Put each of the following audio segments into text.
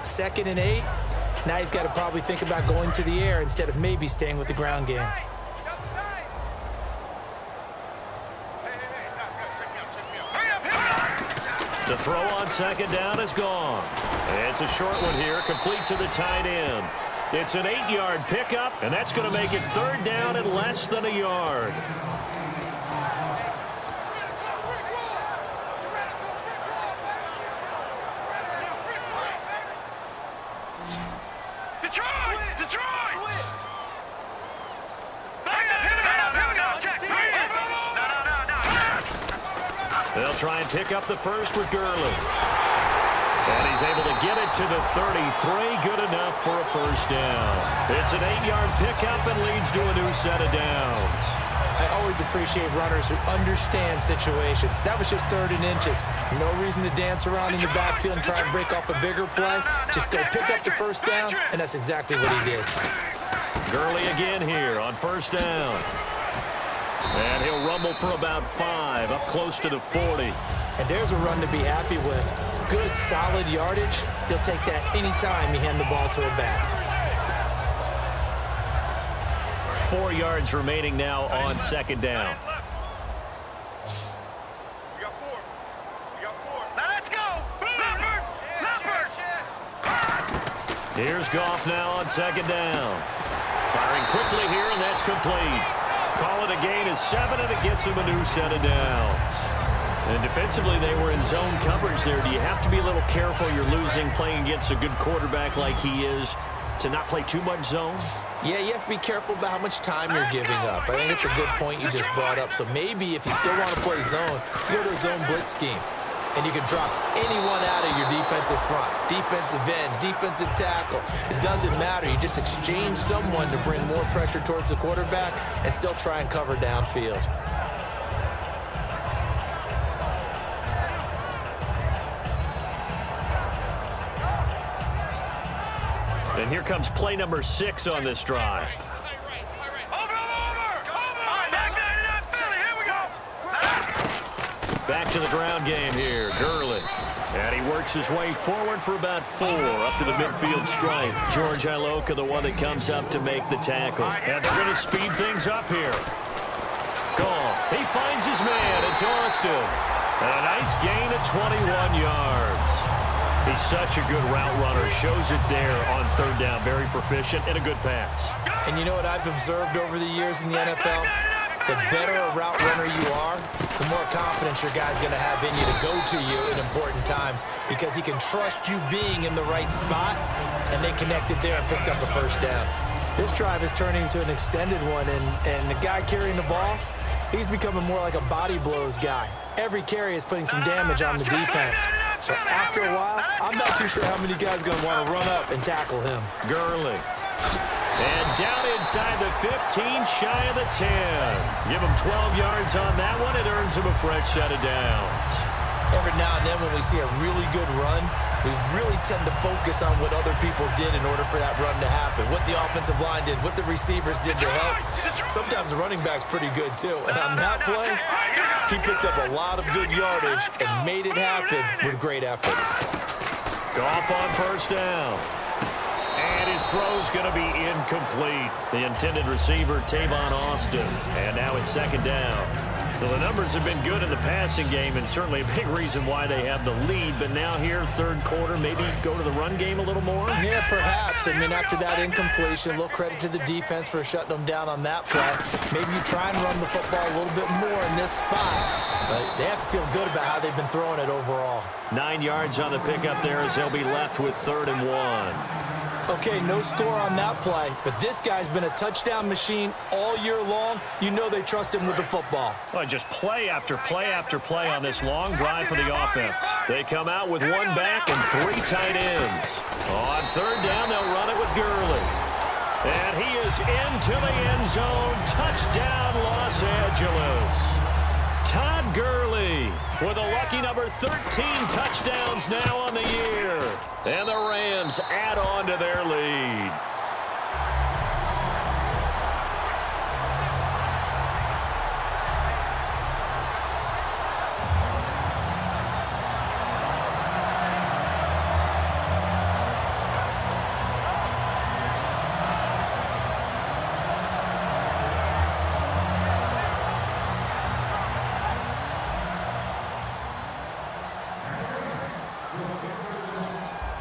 2nd and 8. Now he's got to probably think about going to the air instead of maybe staying with the ground game. To throw on 2nd down is gone. It's a short one here, complete to the tight end. It's an 8-yard pickup, and that's going to make it 3rd down and less than a yard. They'll try and pick up the first with Gurley. And he's able to get it to the 33. Good enough for a 1st down. It's an 8-yard pickup and leads to a new set of downs. I always appreciate runners who understand situations. That was just 3rd and inches. No reason to dance around in the backfield and try and break off a bigger play. Just go pick up the 1st down, and that's exactly what he did. Gurley again here on 1st down. And he'll rumble for about 5, up close to the 40. And there's a run to be happy with. Good, solid yardage. He'll take that anytime you hand the ball to a back. 4 yards remaining now on 2nd down. Let's go! Here's Goff now on 2nd down. Firing quickly here, and that's complete. Call it a gain of 7, and it gets him a new set of downs. And defensively, they were in zone coverage there. Do you have to be a little careful? You're losing playing against a good quarterback like he is to not play too much zone? Yeah, you have to be careful about how much time you're giving up. I think it's a good point you just brought up. So maybe if you still want to play zone, you go to a zone blitz scheme. And you can drop anyone out of your defensive front. Defensive end, defensive tackle. It doesn't matter. You just exchange someone to bring more pressure towards the quarterback and still try and cover downfield. And here comes play number 6 on this drive. Back to the ground game here, Gurley. And he works his way forward for about 4 up to the midfield stripe. George Iloka, the one that comes up to make the tackle. And they're going to speed things up here. Gone. He finds his man. It's Austin. And a nice gain of 21 yards. He's such a good route runner. Shows it there on 3rd down. Very proficient and a good pass. And you know what I've observed over the years in the NFL? The better a route runner you are, the more confidence your guy's going to have in you to go to you in important times because he can trust you being in the right spot, and they connected there and picked up a 1st down. This drive is turning into an extended one, and the guy carrying the ball, he's becoming more like a body blows guy. Every carry is putting some damage on the defense. So after a while, I'm not too sure how many guys are going to want to run up and tackle him. Gurley. And down inside the 15, shy of the 10. Give him 12 yards on that one. It earns him a fresh set of downs. Every now and then when we see a really good run, we really tend to focus on what other people did in order for that run to happen. What the offensive line did, what the receivers did to help. Sometimes the running back's pretty good too. And on that play, he picked up a lot of good yardage and made it happen with great effort. Goff on 1st down. And his throw's going to be incomplete. The intended receiver, Tavon Austin. And now it's 2nd down. Well, the numbers have been good in the passing game, and certainly a big reason why they have the lead. But now here, 3rd quarter, maybe go to the run game a little more? Yeah, perhaps. I mean, after that incompletion, a little credit to the defense for shutting them down on that play. Maybe you try and run the football a little bit more in this spot. But they have to feel good about how they've been throwing it overall. 9 yards on the pickup there as they'll be left with 3rd and 1. Okay, no score on that play, but this guy's been a touchdown machine all year long. You know they trust him with the football. Well, just play after play after play on this long drive for the offense. They come out with 1 back and 3 tight ends. On 3rd down, they'll run it with Gurley. And he is into the end zone. Touchdown, Los Angeles. Todd Gurley with a lucky number 13 touchdowns now on the year. And the Rams add on to their lead.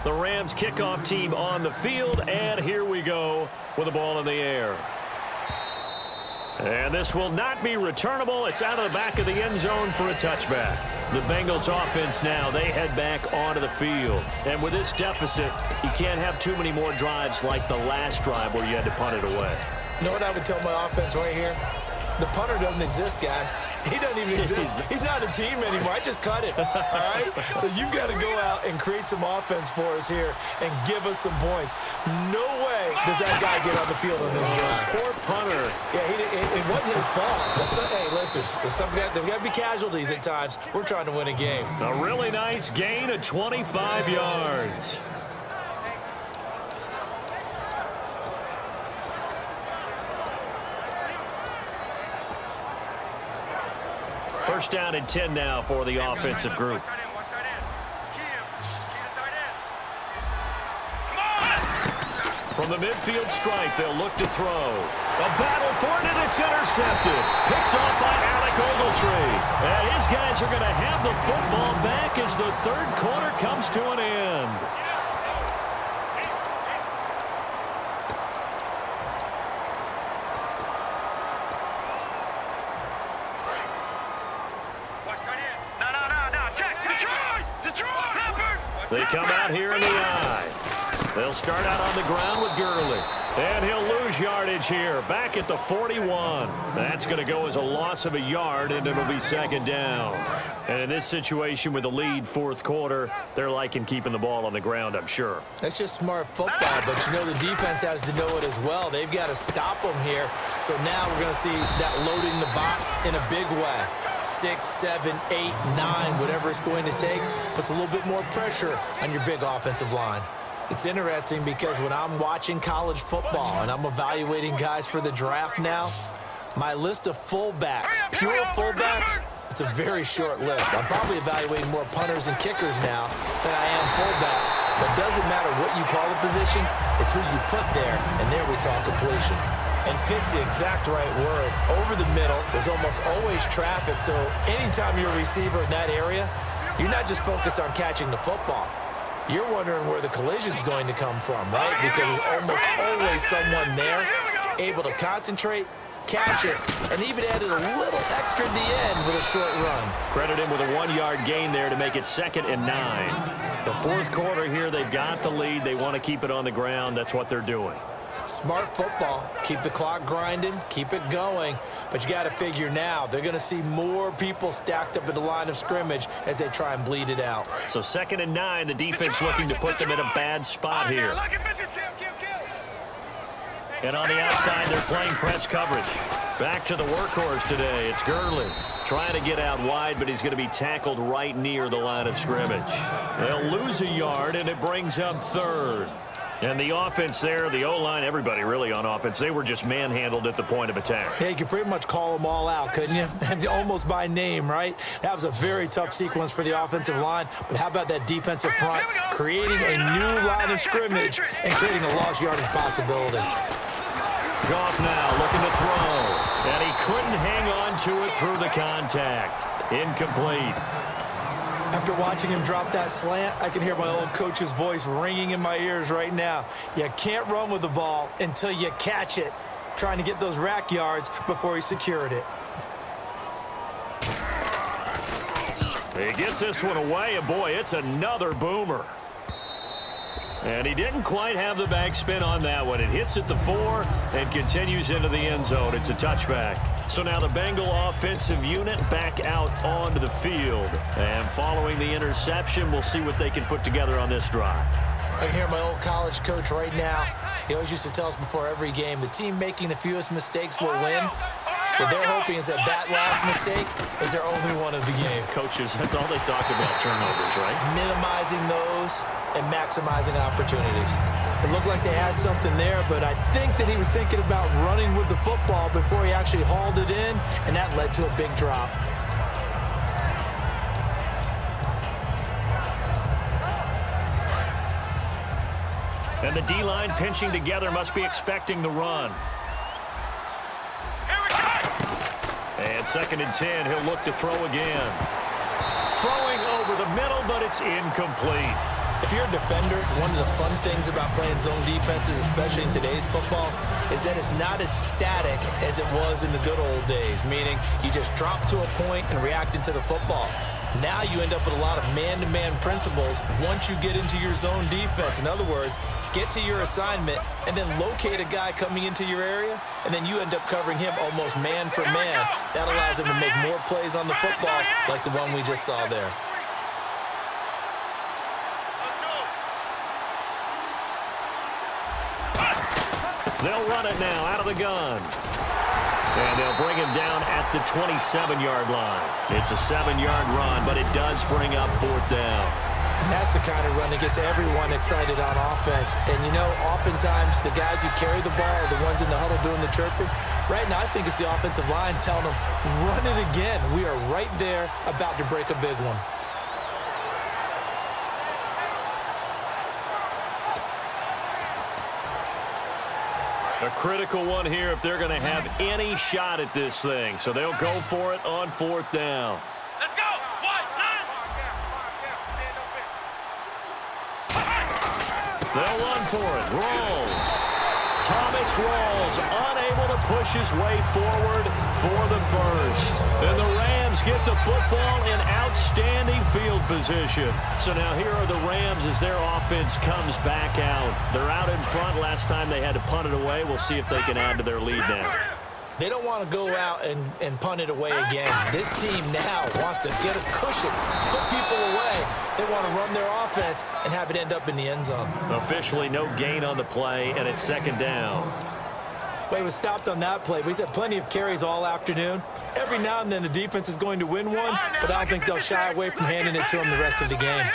The Rams kickoff team on the field, and here we go with the ball in the air. And this will not be returnable. It's out of the back of the end zone for a touchback. The Bengals offense now, they head back onto the field. And with this deficit, you can't have too many more drives like the last drive where you had to punt it away. You know what I would tell my offense right here? The punter doesn't exist, guys. He doesn't even exist. He's not a team anymore. I just cut it, all right? So you've got to go out and create some offense for us here and give us some points. No way does that guy get on the field on this drive. Poor punter. Yeah, it wasn't his fault. Hey, listen, there's got to be casualties at times. We're trying to win a game. A really nice gain of 25 yards. First down and 10 now for the offensive group. From the midfield stripe, they'll look to throw. A battle for it, and it's intercepted. Picked off by Alec Ogletree. And his guys are going to have the football back as the third quarter comes to an end. They come out here in the eye. They'll start out on the ground with Gurley. And he'll lose yardage here, back at the 41. That's going to go as a loss of a yard, and it'll be second down. And in this situation with the lead fourth quarter, they're liking keeping the ball on the ground, I'm sure. That's just smart football, but you know the defense has to know it as well. They've got to stop them here. So now we're going to see that loading the box in a big way. 6, 7, 8, 9, whatever it's going to take, puts a little bit more pressure on your big offensive line. It's interesting because when I'm watching college football and I'm evaluating guys for the draft now, my list of fullbacks, pure fullbacks, it's a very short list. I'm probably evaluating more punters and kickers now than I am fullbacks. But it doesn't matter what you call the position, it's who you put there, and there we saw completion. And fit's the exact right word. Over the middle, there's almost always traffic, so anytime you're a receiver in that area, you're not just focused on catching the football. You're wondering where the collision's going to come from, right? Because there's almost always someone there able to concentrate, catch it, and even added a little extra at the end with a short run. Credit him with a 1-yard gain there to make it 2nd and 9. The fourth quarter here, they've got the lead. They want to keep it on the ground. That's what they're doing. Smart football. Keep the clock grinding, keep it going. But you got to figure now, they're going to see more people stacked up at the line of scrimmage as they try and bleed it out. So 2nd and 9, the defense looking to put them in a bad spot here. And on the outside, they're playing press coverage. Back to the workhorse today. It's Gurley trying to get out wide, but he's going to be tackled right near the line of scrimmage. They'll lose a yard, and it brings up 3rd. And the offense there, the O-line, everybody really on offense, they were just manhandled at the point of attack. Yeah, you could pretty much call them all out, couldn't you? Almost by name, right? That was a very tough sequence for the offensive line. But how about that defensive front creating a new line of scrimmage and creating a lost yardage possibility? Goff now looking to throw. And he couldn't hang on to it through the contact. Incomplete. After watching him drop that slant, I can hear my old coach's voice ringing in my ears right now. You can't run with the ball until you catch it. Trying to get those rack yards before he secured it. He gets this one away, and boy, it's another boomer. And he didn't quite have the backspin on that one. It hits at the 4 and continues into the end zone. It's a touchback. So now the Bengal offensive unit back out onto the field. And following the interception, we'll see what they can put together on this drive. I can hear my old college coach right now. He always used to tell us before every game, the team making the fewest mistakes will win. What they're hoping is that last mistake is their only one of the game. Coaches, that's all they talk about, turnovers, right? Minimizing those and maximizing opportunities. It looked like they had something there, but I think that he was thinking about running with the football before he actually hauled it in, and that led to a big drop. And the D-line pinching together must be expecting the run. And 2nd and 10, he'll look to throw again. Throwing over the middle, but it's incomplete. If you're a defender, one of the fun things about playing zone defenses, especially in today's football, is that it's not as static as it was in the good old days, meaning you just drop to a point and react into the football. Now you end up with a lot of man-to-man principles once you get into your zone defense. In other words, get to your assignment and then locate a guy coming into your area, and then you end up covering him almost man for man. That allows him to make more plays on the football like the one we just saw there. They'll run it now out of the gun. And they'll bring him down at the 27-yard line. It's a 7-yard run, but it does bring up 4th down. And that's the kind of run that gets everyone excited on offense. And, you know, oftentimes the guys who carry the ball are the ones in the huddle doing the chirping. Right now, I think it's the offensive line telling them, run it again. We are right there about to break a big one. A critical one here if they're going to have any shot at this thing. So they'll go for it on 4th down. Let's go. They'll run for it. Rawls. Thomas Rawls unable to push his way forward for the first. And the Rams get the football in outstanding field position. So now here are the Rams as their offense comes back out. They're out in front. Last time they had to punt it away. We'll see if they can add to their lead now. They don't want to go out and punt it away again. This team now wants to get a cushion, put people away. They want to run their offense and have it end up in the end zone. Officially no gain on the play, and it's 2nd down. Well, he was stopped on that play, but he's had plenty of carries all afternoon. Every now and then the defense is going to win one, but I don't think they'll shy away from handing it to him the rest of the game.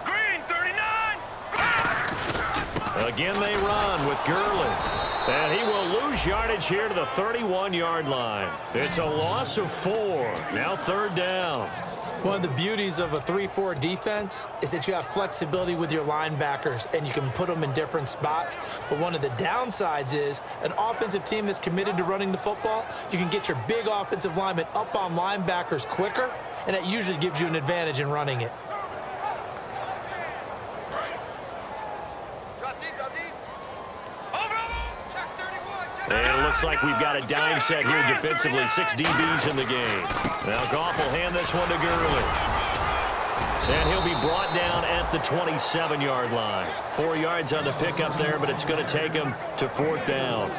Green, 39. Again they run with Gurley. And he will lose yardage here to the 31-yard line. It's a loss of 4. Now 3rd down. One of the beauties of a 3-4 defense is that you have flexibility with your linebackers, and you can put them in different spots. But one of the downsides is an offensive team that's committed to running the football, you can get your big offensive linemen up on linebackers quicker, and that usually gives you an advantage in running it. And it looks like we've got a dime set here defensively. 6 DBs in the game. Now Goff will hand this one to Gurley. And he'll be brought down at the 27-yard line. 4 yards on the pickup there, but it's going to take him to 4th down.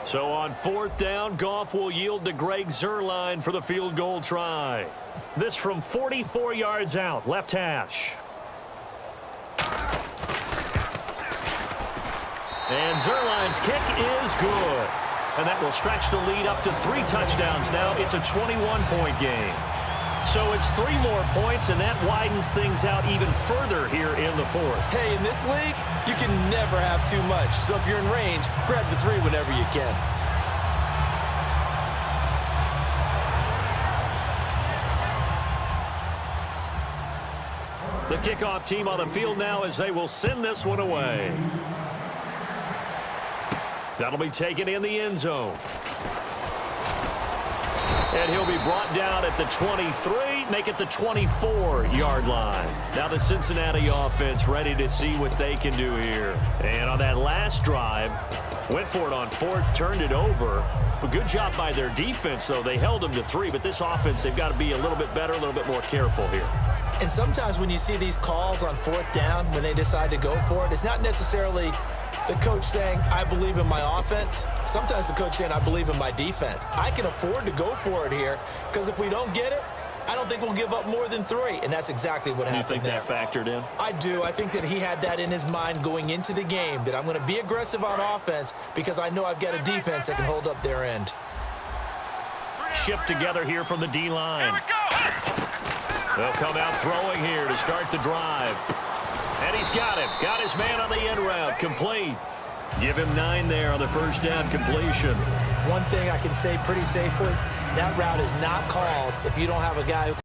So on 4th down, Goff will yield to Greg Zuerlein for the field goal try. This from 44 yards out, left hash. And Zuerlein's kick is good. And that will stretch the lead up to 3 touchdowns now. It's a 21-point game. So it's 3 more points, and that widens things out even further here in the 4th. Hey, in this league, you can never have too much. So if you're in range, grab the 3 whenever you can. The kickoff team on the field now as they will send this one away. That'll be taken in the end zone. And he'll be brought down at the 23, make it the 24-yard line. Now the Cincinnati offense ready to see what they can do here. And on that last drive, went for it on 4th, turned it over. A good job by their defense, though. They held them to 3, but this offense, they've got to be a little bit better, a little bit more careful here. And sometimes when you see these calls on 4th down, when they decide to go for it, it's not necessarily the coach saying, I believe in my offense. Sometimes the coach saying, I believe in my defense. I can afford to go for it here because if we don't get it, I don't think we'll give up more than 3. And that's exactly what happened there. You think that factored in? I do. I think that he had that in his mind going into the game, that I'm going to be aggressive on offense because I know I've got a defense that can hold up their end. Shift together here from the D-line. They'll come out throwing here to start the drive. And he's got him. Got his man on the end route. Complete. Give him 9 there on the first down completion. One thing I can say pretty safely, that route is not called if you don't have a guy who